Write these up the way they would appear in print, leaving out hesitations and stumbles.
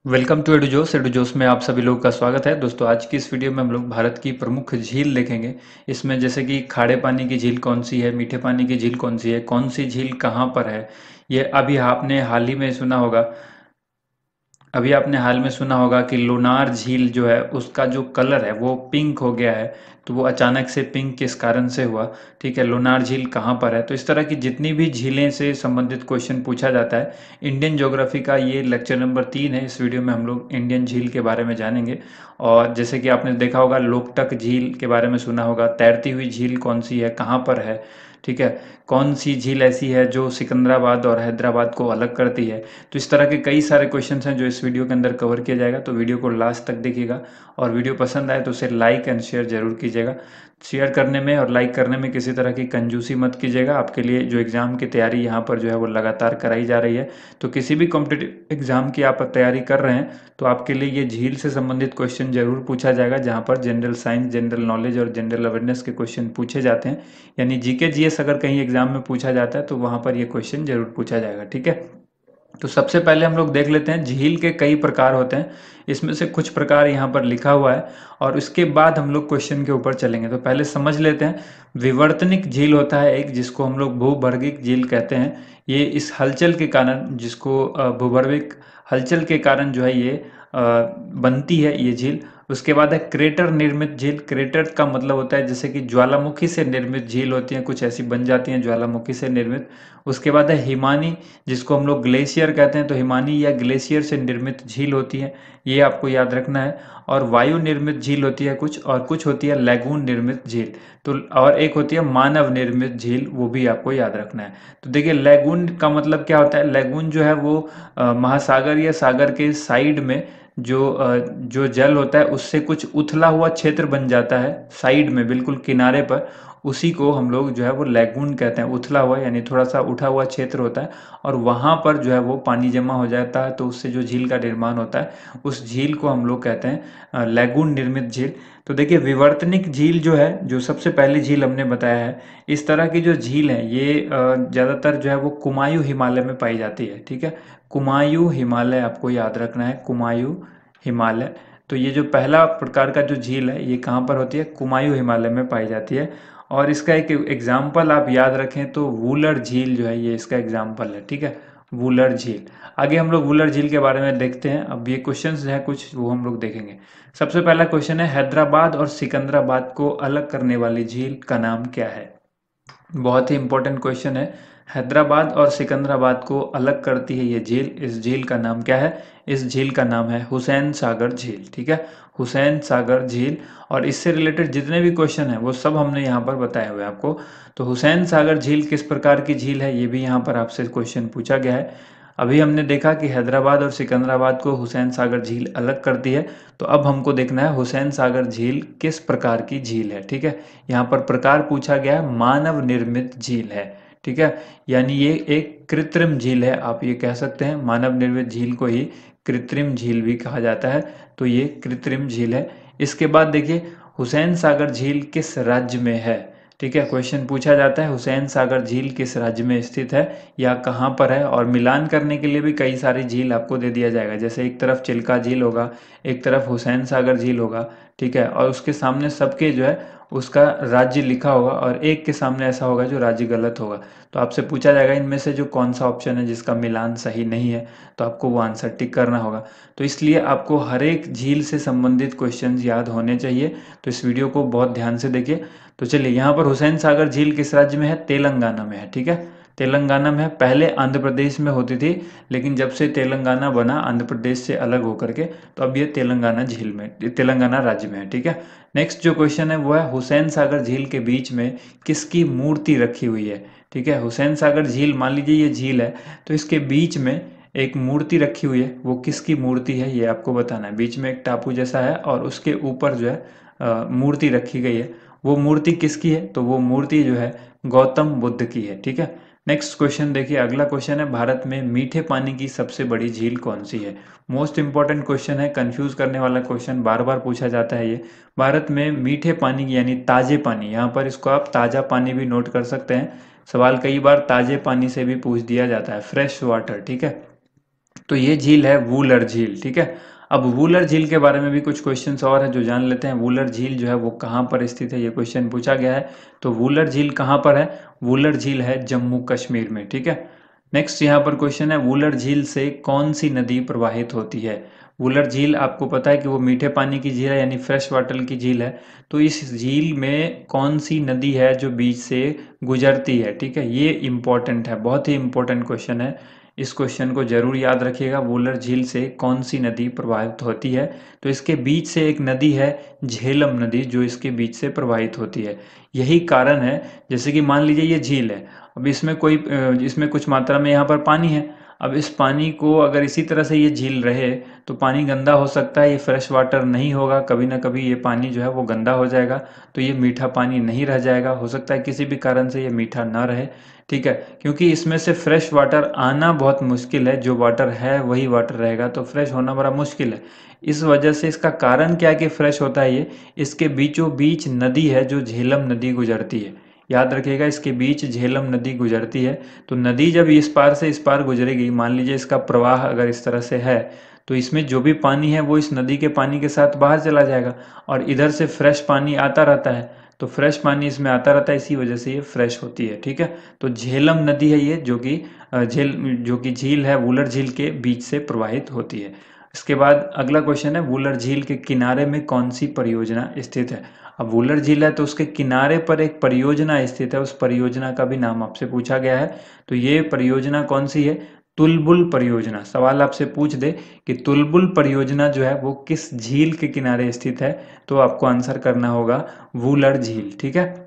Welcome to एडुजोस। एडुजोस में आप सभी लोगों का स्वागत है। दोस्तों, आज की इस वीडियो में हम लोग भारत की प्रमुख झील देखेंगे। इसमें जैसे कि खारे पानी की झील कौन सी है, मीठे पानी की झील कौन सी है, कौन सी झील कहाँ पर है। ये अभी आपने हाल ही में सुना होगा। अभी आपने हाल में सुना होगा कि लोनार झील जो है उसका जो कलर है वो पिंक हो गया है। तो वो अचानक से पिंक किस कारण से हुआ, ठीक है, लोनार झील कहाँ पर है। तो इस तरह की जितनी भी झीलें से संबंधित क्वेश्चन पूछा जाता है। इंडियन ज्योग्राफी का ये लेक्चर नंबर 3 है। इस वीडियो में हम लोग इंडियन झील के बारे में जानेंगे। और जैसे कि आपने देखा होगा, लोकटक झील के बारे में सुना होगा। तैरती हुई झील कौन सी है, कहाँ पर है, ठीक है। कौन सी झील ऐसी है जो सिकंदराबाद और हैदराबाद को अलग करती है। तो इस तरह के कई सारे क्वेश्चंस हैं जो इस वीडियो के अंदर कवर किया जाएगा। तो वीडियो को लास्ट तक देखिएगा। और वीडियो पसंद आए तो उसे लाइक एंड शेयर जरूर कीजिएगा। शेयर करने में और लाइक करने में किसी तरह की कंजूसी मत कीजिएगा। आपके लिए जो एग्ज़ाम की तैयारी यहाँ पर जो है वो लगातार कराई जा रही है। तो किसी भी कॉम्पिटिटिव एग्ज़ाम की आप तैयारी कर रहे हैं तो आपके लिए ये झील से संबंधित क्वेश्चन जरूर पूछा जाएगा, जहाँ पर जनरल साइंस, जनरल नॉलेज और जनरल अवेयरनेस के क्वेश्चन पूछे जाते हैं। यानी जीके जीएस अगर कहीं एग्जाम में पूछा जाता है तो वहाँ पर ये क्वेश्चन जरूर पूछा जाएगा, ठीक है। तो सबसे पहले हम लोग देख लेते हैं झील के कई प्रकार होते हैं। इसमें से कुछ प्रकार यहाँ पर लिखा हुआ है और उसके बाद हम लोग क्वेश्चन के ऊपर चलेंगे। तो पहले समझ लेते हैं। विवर्तनिक झील होता है एक, जिसको हम लोग भूभर्गिक झील कहते हैं। ये इस हलचल के कारण, जिसको भूभर्विक हलचल के कारण जो है ये बनती है ये झील। उसके बाद है क्रेटर निर्मित झील। क्रेटर का मतलब होता है जैसे कि ज्वालामुखी से निर्मित झील होती हैं, कुछ ऐसी बन जाती हैं ज्वालामुखी से निर्मित। उसके बाद है हिमानी, जिसको हम लोग ग्लेशियर कहते हैं। तो हिमानी या ग्लेशियर से निर्मित झील होती है, ये आपको याद रखना है। और वायु निर्मित झील होती है कुछ, और कुछ होती है लैगून निर्मित झील। तो और एक होती है मानव निर्मित झील, वो भी आपको याद रखना है। तो देखिए, लैगून का मतलब क्या होता है। लैगून जो है वो महासागर या सागर के साइड में जो जल होता है उससे कुछ उथला हुआ क्षेत्र बन जाता है साइड में, बिल्कुल किनारे पर। उसी को हम लोग जो है वो लैगून कहते हैं। उथला हुआ यानी थोड़ा सा उठा हुआ क्षेत्र होता है और वहाँ पर जो है वो पानी जमा हो जाता है, तो उससे जो झील का निर्माण होता है उस झील को हम लोग कहते हैं लैगून निर्मित झील। तो देखिए, विवर्तनिक झील जो है, जो सबसे पहली झील हमने बताया है, इस तरह की जो झील है ये ज़्यादातर जो है वो कुमायूं हिमालय में पाई जाती है, ठीक है। कुमायूं हिमालय आपको याद रखना है, कुमायूं हिमालय। तो ये जो पहला प्रकार का जो झील है ये कहाँ पर होती है, कुमायूं हिमालय में पाई जाती है। और इसका एक एग्जाम्पल आप याद रखें तो वुलर झील जो है ये इसका एग्जाम्पल है, ठीक है, वुलर झील। आगे हम लोग वुलर झील के बारे में देखते हैं। अब ये क्वेश्चंस हैं कुछ, वो हम लोग देखेंगे। सबसे पहला क्वेश्चन है, हैदराबाद और सिकंदराबाद को अलग करने वाली झील का नाम क्या है। बहुत ही इंपॉर्टेंट क्वेश्चन है। हैदराबाद और सिकंदराबाद को अलग करती है ये झील, इस झील का नाम क्या है। इस झील का नाम है हुसैन सागर झील, ठीक है, हुसैन सागर झील। और इससे रिलेटेड जितने भी क्वेश्चन हैं वो सब हमने यहाँ पर बताए हुए हैं आपको। तो हुसैन सागर झील किस प्रकार की झील है, ये भी यहाँ पर आपसे क्वेश्चन पूछा गया है। अभी हमने देखा कि हैदराबाद और सिकंदराबाद को हुसैन सागर झील अलग करती है। तो अब हमको देखना है हुसैन सागर झील किस प्रकार की झील है, ठीक है। यहाँ पर प्रकार पूछा गया है, मानव निर्मित झील है, ठीक है। यानी ये एक कृत्रिम झील है, आप ये कह सकते हैं। मानव निर्मित झील को ही कृत्रिम झील भी कहा जाता है। तो ये कृत्रिम झील है। इसके बाद देखिए, हुसैन सागर झील किस राज्य में है, ठीक है। क्वेश्चन पूछा जाता है हुसैन सागर झील किस राज्य में स्थित है या कहाँ पर है। और मिलान करने के लिए भी कई सारी झील आपको दे दिया जाएगा, जैसे एक तरफ चिल्का झील होगा, एक तरफ हुसैन सागर झील होगा, ठीक है। और उसके सामने सबके जो है उसका राज्य लिखा होगा, और एक के सामने ऐसा होगा जो राज्य गलत होगा। तो आपसे पूछा जाएगा इनमें से जो कौन सा ऑप्शन है जिसका मिलान सही नहीं है, तो आपको वो आंसर टिक करना होगा। तो इसलिए आपको हर एक झील से संबंधित क्वेश्चंस याद होने चाहिए। तो इस वीडियो को बहुत ध्यान से देखिए। तो चलिए, यहाँ पर हुसैन सागर झील किस राज्य में है, तेलंगाना में है, ठीक है। तेलंगाना में है। पहले आंध्र प्रदेश में होती थी, लेकिन जब से तेलंगाना बना आंध्र प्रदेश से अलग होकर के, तो अब ये तेलंगाना झील में, तेलंगाना राज्य में है, ठीक है। नेक्स्ट जो क्वेश्चन है वो है, हुसैन सागर झील के बीच में किसकी मूर्ति रखी हुई है, ठीक है। हुसैन सागर झील, मान लीजिए ये झील है, तो इसके बीच में एक मूर्ति रखी हुई है, वो किसकी मूर्ति है ये आपको बताना है। बीच में एक टापू जैसा है और उसके ऊपर जो है मूर्ति रखी गई है। वो मूर्ति किसकी है, तो वो मूर्ति जो है गौतम बुद्ध की है, ठीक है। नेक्स्ट क्वेश्चन देखिए, अगला क्वेश्चन है, भारत में मीठे पानी की सबसे बड़ी झील कौन सी है। मोस्ट इंपॉर्टेंट क्वेश्चन है, कंफ्यूज करने वाला क्वेश्चन, बार बार पूछा जाता है ये। भारत में मीठे पानी की यानी ताजे पानी, यहाँ पर इसको आप ताजा पानी भी नोट कर सकते हैं। सवाल कई बार ताजे पानी से भी पूछ दिया जाता है, फ्रेश वाटर, ठीक है। तो ये झील है वूलर झील, ठीक है। अब वूलर झील के बारे में भी कुछ क्वेश्चंस और है जो जान लेते हैं। वूलर झील जो है वो कहाँ पर स्थित है, ये क्वेश्चन पूछा गया है। तो वूलर झील कहाँ पर है? वूलर झील है जम्मू कश्मीर में, ठीक है। नेक्स्ट यहाँ पर क्वेश्चन है, वूलर झील से कौन सी नदी प्रवाहित होती है? वूलर झील आपको पता है कि वो मीठे पानी की झील है, यानी फ्रेश वाटर की झील है। तो इस झील में कौन सी नदी है जो बीच से गुजरती है, ठीक है। ये इंपॉर्टेंट है, बहुत ही इंपॉर्टेंट क्वेश्चन है। इस क्वेश्चन को जरूर याद रखिएगा। वूलर झील से कौन सी नदी प्रवाहित होती है? तो इसके बीच से एक नदी है झेलम नदी, जो इसके बीच से प्रवाहित होती है। यही कारण है, जैसे कि मान लीजिए ये झील है, अब इसमें कुछ मात्रा में यहाँ पर पानी है। अब इस पानी को अगर इसी तरह से ये झील रहे तो पानी गंदा हो सकता है, ये फ्रेश वाटर नहीं होगा, कभी ना कभी ये पानी जो है वो गंदा हो जाएगा, तो ये मीठा पानी नहीं रह जाएगा। हो सकता है किसी भी कारण से ये मीठा ना रहे, ठीक है, क्योंकि इसमें से फ्रेश वाटर आना बहुत मुश्किल है। जो वाटर है वही वाटर रहेगा, तो फ्रेश होना बड़ा मुश्किल है। इस वजह से इसका कारण क्या है कि फ्रेश होता है ये, इसके बीचों बीच नदी है जो झेलम नदी गुजरती है। याद रखिएगा, इसके बीच झेलम नदी गुजरती है। तो नदी जब इस पार से इस पार गुजरेगी, मान लीजिए इसका प्रवाह अगर इस तरह से है, तो इसमें जो भी पानी है वो इस नदी के पानी के साथ बाहर चला जाएगा, और इधर से फ्रेश पानी आता रहता है। तो फ्रेश पानी इसमें आता रहता है, इसी वजह से ये फ्रेश होती है, ठीक है। तो झेलम नदी है ये, जो कि झील है वूलर झील के बीच से प्रवाहित होती है। इसके बाद अगला क्वेश्चन है, वूलर झील के किनारे में कौन सी परियोजना स्थित है? अब वूलर झील है तो उसके किनारे पर एक परियोजना स्थित है, उस परियोजना का भी नाम आपसे पूछा गया है। तो ये परियोजना कौन सी है? तुलबुल परियोजना। सवाल आपसे पूछ दे कि तुलबुल परियोजना जो है वो किस झील के किनारे स्थित है, तो आपको आंसर करना होगा वूलर झील, ठीक है।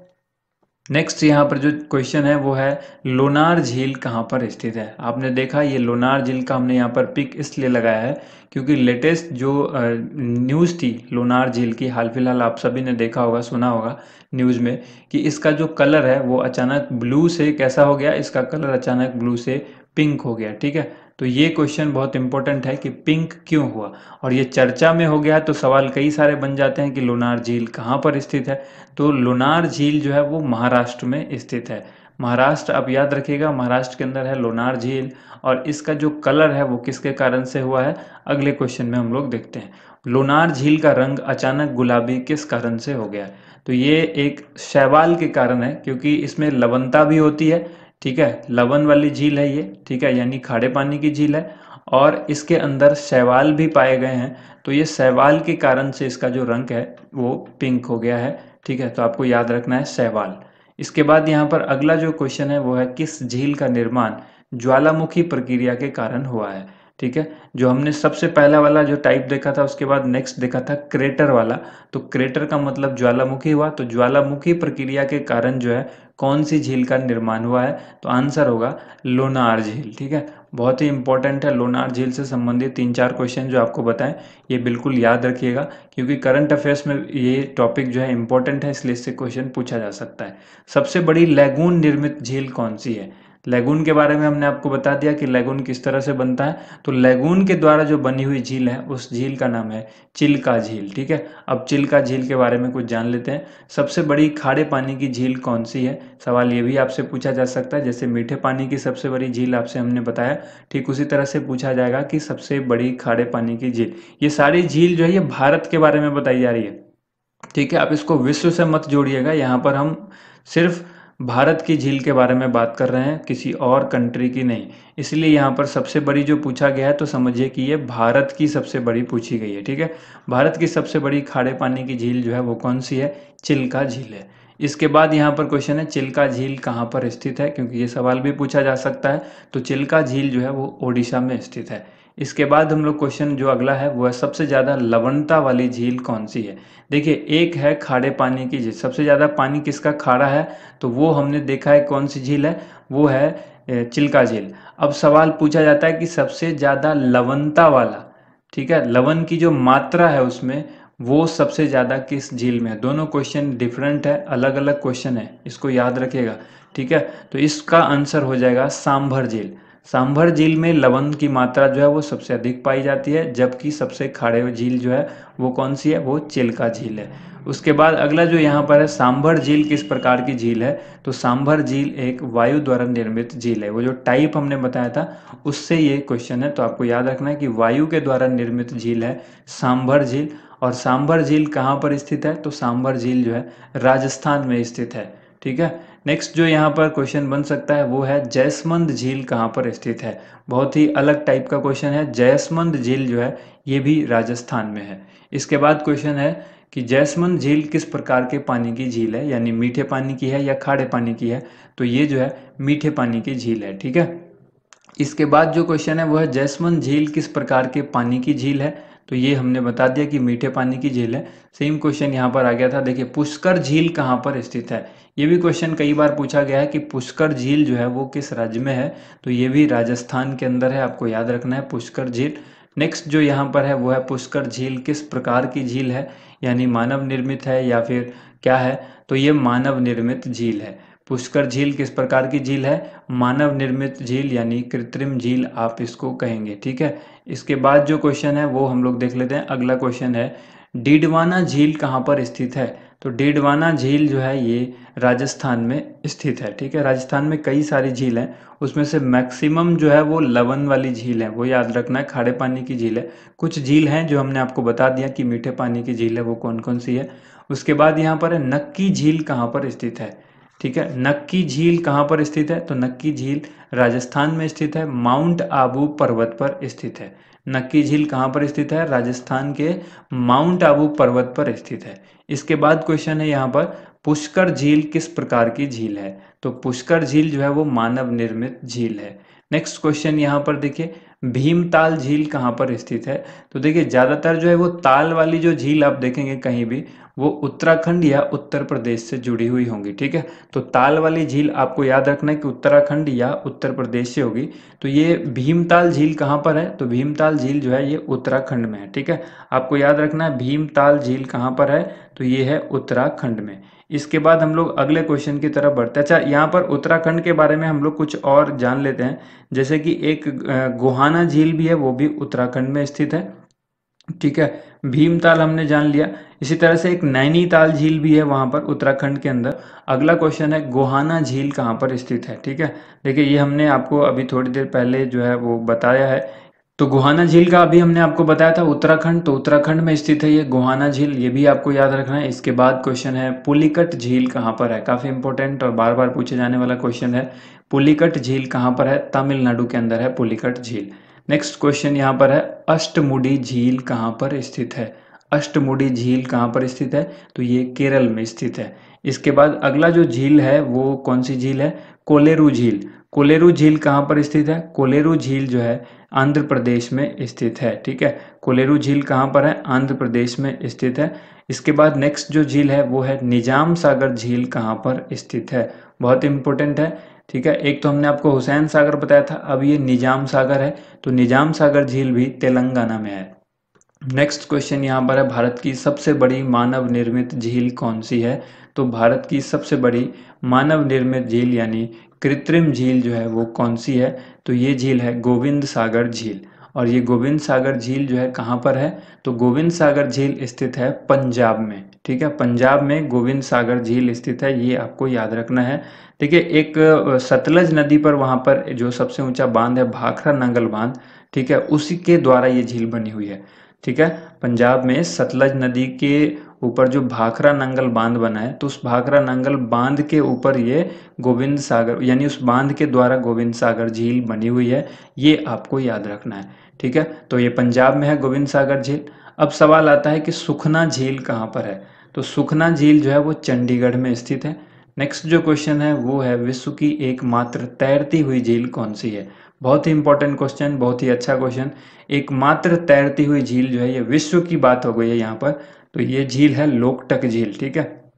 नेक्स्ट यहाँ पर जो क्वेश्चन है वो है, लोनार झील कहाँ पर स्थित है? आपने देखा ये लोनार झील का हमने यहाँ पर पिक इसलिए लगाया है क्योंकि लेटेस्ट जो न्यूज़ थी लोनार झील की, हाल फिलहाल आप सभी ने देखा होगा, सुना होगा न्यूज़ में, कि इसका जो कलर है वो अचानक ब्लू से कैसा हो गया, इसका कलर अचानक ब्लू से पिंक हो गया, ठीक है। तो ये क्वेश्चन बहुत इंपॉर्टेंट है कि पिंक क्यों हुआ, और ये चर्चा में हो गया, तो सवाल कई सारे बन जाते हैं कि लोनार झील कहाँ पर स्थित है। तो लोनार झील जो है वो महाराष्ट्र में स्थित है। महाराष्ट्र, आप याद रखिएगा, महाराष्ट्र के अंदर है लोनार झील, और इसका जो कलर है वो किसके कारण से हुआ है, अगले क्वेश्चन में हम लोग देखते हैं। लोनार झील का रंग अचानक गुलाबी किस कारण से हो गया? तो ये एक शैवाल के कारण है, क्योंकि इसमें लवणता भी होती है, ठीक है, लवण वाली झील है ये, ठीक है, यानी खारे पानी की झील है, और इसके अंदर शैवाल भी पाए गए हैं। तो ये शैवाल के कारण से इसका जो रंग है वो पिंक हो गया है, ठीक है। तो आपको याद रखना है शैवाल। इसके बाद यहाँ पर अगला जो क्वेश्चन है वो है, किस झील का निर्माण ज्वालामुखी प्रक्रिया के कारण हुआ है? ठीक है, जो हमने सबसे पहला वाला जो टाइप देखा था, उसके बाद नेक्स्ट देखा था क्रेटर वाला। तो क्रेटर का मतलब ज्वालामुखी हुआ, तो ज्वालामुखी प्रक्रिया के कारण जो है कौन सी झील का निर्माण हुआ है? तो आंसर होगा लोनार झील, ठीक है। बहुत ही इंपॉर्टेंट है, लोनार झील से संबंधित 3-4 क्वेश्चन जो आपको बताएं, ये बिल्कुल याद रखिएगा, क्योंकि करंट अफेयर्स में ये टॉपिक जो है इंपॉर्टेंट है, इसलिए इससे क्वेश्चन पूछा जा सकता है। सबसे बड़ी लैगून निर्मित झील कौन सी है? लैगून के बारे में हमने आपको बता दिया कि लैगून किस तरह से बनता है। तो लैगून के द्वारा जो बनी हुई झील है उस झील का नाम है चिल्का झील, ठीक है। अब चिल्का झील के बारे में कुछ जान लेते हैं। सबसे बड़ी खारे पानी की झील कौन सी है? सवाल ये भी आपसे पूछा जा सकता है, जैसे मीठे पानी की सबसे बड़ी झील आपसे हमने बताया, ठीक उसी तरह से पूछा जाएगा कि सबसे बड़ी खारे पानी की झील। ये सारी झील जो है ये भारत के बारे में बताई जा रही है, ठीक है। आप इसको विश्व से मत जोड़िएगा, यहाँ पर हम सिर्फ भारत की झील के बारे में बात कर रहे हैं, किसी और कंट्री की नहीं। इसलिए यहाँ पर सबसे बड़ी जो पूछा गया है तो समझिए कि ये भारत की सबसे बड़ी पूछी गई है, ठीक है। भारत की सबसे बड़ी खारे पानी की झील जो है वो कौन सी है? चिल्का झील है। इसके बाद यहाँ पर क्वेश्चन है, चिल्का झील कहाँ पर स्थित है, क्योंकि ये सवाल भी पूछा जा सकता है। तो चिल्का झील जो है वो ओडिशा में स्थित है। इसके बाद हम लोग क्वेश्चन जो अगला है वो है, सबसे ज़्यादा लवणता वाली झील कौन सी है? देखिए, एक है खारे पानी की झील, सबसे ज़्यादा पानी किसका खारा है, तो वो हमने देखा है कौन सी झील है, वो है चिल्का झील। अब सवाल पूछा जाता है कि सबसे ज़्यादा लवणता वाला, ठीक है, लवण की जो मात्रा है उसमें, वो सबसे ज़्यादा किस झील में है? दोनों क्वेश्चन डिफरेंट है, अलग अलग क्वेश्चन है, इसको याद रखिएगा, ठीक है। तो इसका आंसर हो जाएगा सांभर झील। सांभर झील में लवण की मात्रा जो है वो सबसे अधिक पाई जाती है, जबकि सबसे खारे झील जो है वो कौन सी है, वो चिल्का झील है। उसके बाद अगला जो यहाँ पर है, सांभर झील किस प्रकार की झील है, तो सांभर झील एक वायु द्वारा निर्मित झील है। वो जो टाइप हमने बताया था उससे ये क्वेश्चन है, तो आपको याद रखना है कि वायु के द्वारा निर्मित झील है सांभर झील। और सांभर झील कहाँ पर स्थित है, तो सांभर झील जो है राजस्थान में स्थित है। ठीक है। नेक्स्ट जो यहाँ पर क्वेश्चन बन सकता है वो है जयसमंद झील कहाँ पर स्थित है। बहुत ही अलग टाइप का क्वेश्चन है। जयसमंद झील जो है ये भी राजस्थान में है। इसके बाद क्वेश्चन है कि जयसमंद झील किस प्रकार के पानी की झील है, यानी मीठे पानी की है या खारे पानी की है, तो ये जो है मीठे पानी की झील है। ठीक है। इसके बाद जो क्वेश्चन है वो है जयसमंद झील किस प्रकार के पानी की झील है, तो ये हमने बता दिया कि मीठे पानी की झील है। सेम क्वेश्चन यहाँ पर आ गया था। देखिए पुष्कर झील कहाँ पर स्थित है, ये भी क्वेश्चन कई बार पूछा गया है कि पुष्कर झील जो है वो किस राज्य में है, तो ये भी राजस्थान के अंदर है, आपको याद रखना है पुष्कर झील। नेक्स्ट जो यहाँ पर है वो है पुष्कर झील किस प्रकार की झील है, यानी मानव निर्मित है या फिर क्या है, तो ये मानव निर्मित झील है। पुष्कर झील किस प्रकार की झील है, मानव निर्मित झील यानी कृत्रिम झील आप इसको कहेंगे। ठीक है। इसके बाद जो क्वेश्चन है वो हम लोग देख लेते हैं। अगला क्वेश्चन है डीडवाना झील कहाँ पर स्थित है, तो डीडवाना झील जो है ये राजस्थान में स्थित है। ठीक है। राजस्थान में कई सारी झील हैं, उसमें से मैक्सिमम जो है वो लवण वाली झील है, वो याद रखना है, खारे पानी की झील है। कुछ झील हैं जो हमने आपको बता दिया कि मीठे पानी की झील है, वो कौन कौन सी है। उसके बाद यहाँ पर है नक्की झील कहाँ पर स्थित है। ठीक है। नक्की झील कहाँ पर स्थित है, तो नक्की झील राजस्थान में स्थित है, माउंट आबू पर्वत पर स्थित है। नक्की झील कहाँ पर स्थित है, राजस्थान के माउंट आबू पर्वत पर स्थित है। इसके बाद क्वेश्चन है यहाँ पर पुष्कर झील किस प्रकार की झील है, तो पुष्कर झील जो है वो मानव निर्मित झील है। नेक्स्ट क्वेश्चन यहाँ पर देखिए भीमताल झील कहाँ पर स्थित है, तो देखिए ज्यादातर जो है वो ताल वाली जो झील आप देखेंगे कहीं भी वो उत्तराखंड या उत्तर प्रदेश से जुड़ी हुई होंगी। ठीक है। तो ताल वाली झील आपको याद रखना है कि उत्तराखंड या उत्तर प्रदेश से होगी। तो ये भीमताल झील कहाँ पर है, तो भीमताल झील जो है ये उत्तराखंड में है। ठीक है। आपको याद रखना है भीमताल झील कहाँ पर है, तो ये है उत्तराखंड में। इसके बाद हम लोग अगले क्वेश्चन की तरफ बढ़ते हैं। अच्छा यहाँ पर उत्तराखंड के बारे में हम लोग कुछ और जान लेते हैं, जैसे कि एक गोहाना झील भी है, वो भी उत्तराखंड में स्थित है। ठीक है। भीमताल हमने जान लिया। इसी तरह से एक नैनीताल झील भी है वहां पर उत्तराखंड के अंदर। अगला क्वेश्चन है गोहाना झील कहाँ पर स्थित है। ठीक है। देखिए ये हमने आपको अभी थोड़ी देर पहले जो है वो बताया है। तो गोहाना झील का अभी हमने आपको बताया था उत्तराखंड, तो उत्तराखंड में स्थित है ये गोहाना झील, ये भी आपको याद रखना है। इसके बाद क्वेश्चन है पुलिकट झील कहाँ पर है, काफी इंपॉर्टेंट और बार बार पूछे जाने वाला क्वेश्चन है। पुलिकट झील कहाँ पर है, तमिलनाडु के अंदर है पुलिकट झील। नेक्स्ट क्वेश्चन यहाँ पर है अष्टमुडी झील कहाँ पर स्थित है। अष्टमुडी झील कहाँ पर स्थित है, तो ये केरल में स्थित है। इसके बाद अगला जो झील है वो कौन सी झील है, कोलेरू झील। कोलेरू झील कहाँ पर स्थित है, कोलेरू झील जो है आंध्र प्रदेश में स्थित है। ठीक है। कोलेरू झील कहाँ पर है, आंध्र प्रदेश में स्थित है। इसके बाद नेक्स्ट जो झील है वो है निजाम सागर झील कहाँ पर स्थित है, बहुत इंपॉर्टेंट है। ठीक है। एक तो हमने आपको हुसैन सागर बताया था, अब ये निजाम सागर है, तो निजाम सागर झील भी तेलंगाना में है। नेक्स्ट क्वेश्चन यहाँ पर है भारत की सबसे बड़ी मानव निर्मित झील कौन सी है, तो भारत की सबसे बड़ी मानव निर्मित झील यानी कृत्रिम झील जो है वो कौन सी है, तो ये झील है गोविंद सागर झील। और ये गोविंद सागर झील जो है कहाँ पर है, तो गोविंद सागर झील स्थित है पंजाब में। ठीक है। पंजाब में गोविंद सागर झील स्थित है, ये आपको याद रखना है। देखिए एक सतलज नदी पर वहां पर जो सबसे ऊंचा बांध है भाखरा नंगल बांध, ठीक है, उसी के द्वारा ये झील बनी हुई है। ठीक है। पंजाब में सतलज नदी के ऊपर जो भाखरा नंगल बांध बना है, तो उस भाखरा नंगल बांध के ऊपर ये गोविंद सागर यानी उस बांध के द्वारा गोविंद सागर झील बनी हुई है, ये आपको याद रखना है। ठीक है। तो ये पंजाब में है गोविंद सागर झील। अब सवाल आता है कि सुखना झील कहाँ पर है, तो सुखना झील जो है वो चंडीगढ़ में स्थित है। नेक्स्ट जो क्वेश्चन है वो है विश्व की एकमात्र तैरती हुई झील कौन सी है, बहुत ही इंपॉर्टेंट क्वेश्चन, बहुत ही अच्छा क्वेश्चन। एकमात्र तैरती हुई झील जो है ये विश्व की बात हो गई है यहाँ पर, तो ये झील है लोकटक झील। ठीक है।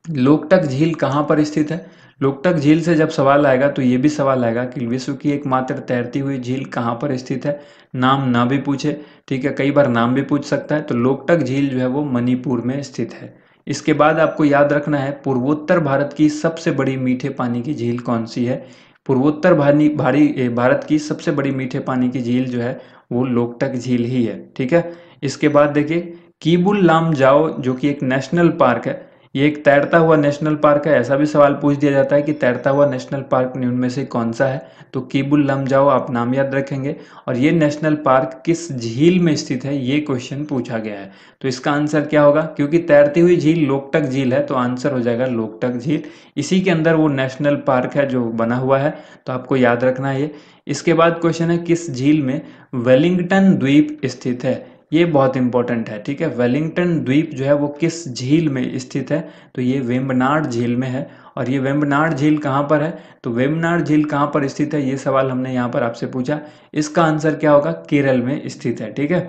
लोकटक झील कहाँ पर स्थित है, लोकटक झील से जब सवाल आएगा तो ये भी सवाल आएगा कि विश्व की एकमात्र तैरती हुई झील कहाँ पर स्थित है, नाम ना भी पूछे। ठीक है। कई बार नाम भी पूछ सकता है, तो लोकटक झील जो है वो मणिपुर में स्थित है। इसके बाद आपको याद रखना है पूर्वोत्तर भारत की सबसे बड़ी मीठे पानी की झील कौन सी है। पूर्वोत्तर भारत की सबसे बड़ी मीठे पानी की झील जो है वो लोकटक झील ही है। ठीक है, इसके बाद देखिए कीबुल लामजाओ जो कि एक नेशनल पार्क है, ये एक तैरता हुआ नेशनल पार्क है। ऐसा भी सवाल पूछ दिया जाता है कि तैरता हुआ नेशनल पार्क उनमें से कौन सा है, तो कीबुल लामजाओ आप नाम याद रखेंगे। और ये नेशनल पार्क किस झील में स्थित है, ये क्वेश्चन पूछा गया है। तो इसका आंसर क्या होगा, क्योंकि तैरती हुई झील लोकटक झील है तो आंसर हो जाएगा लोकटक झील। इसी के अंदर वो नेशनल पार्क है जो बना हुआ है, तो आपको याद रखना है ये। इसके बाद क्वेश्चन है किस झील में वेलिंगटन द्वीप स्थित है, ये बहुत इंपॉर्टेंट है। ठीक है, वेलिंगटन द्वीप जो है वो किस झील में स्थित है, तो ये वेम्बनाड झील में है। और ये वेम्बनाड झील कहाँ पर है, तो वेम्बनाड झील कहाँ पर स्थित है, ये सवाल हमने यहाँ पर आपसे पूछा। इसका आंसर क्या होगा, केरल में स्थित है। ठीक है,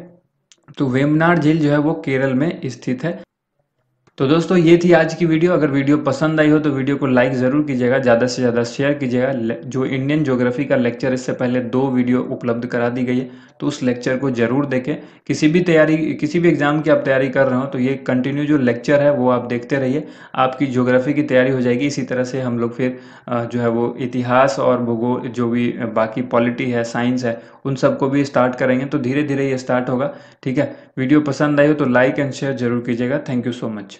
तो वेम्बनाड झील जो है वो केरल में स्थित है। तो दोस्तों ये थी आज की वीडियो। अगर वीडियो पसंद आई हो तो वीडियो को लाइक ज़रूर कीजिएगा, ज़्यादा से ज़्यादा शेयर कीजिएगा। जो इंडियन ज्योग्राफी का लेक्चर इससे पहले 2 वीडियो उपलब्ध करा दी गई है, तो उस लेक्चर को ज़रूर देखें। किसी भी एग्ज़ाम की आप तैयारी कर रहे हो तो ये कंटिन्यू जो लेक्चर है वो आप देखते रहिए, आपकी ज्योग्राफी की तैयारी हो जाएगी। इसी तरह से हम लोग फिर जो है वो इतिहास और भूगोल, जो भी बाकी पॉलिटी है, साइंस है, उन सबको भी स्टार्ट करेंगे। तो धीरे धीरे ये स्टार्ट होगा। ठीक है, वीडियो पसंद आई हो तो लाइक एंड शेयर जरूर कीजिएगा। Thank you so much.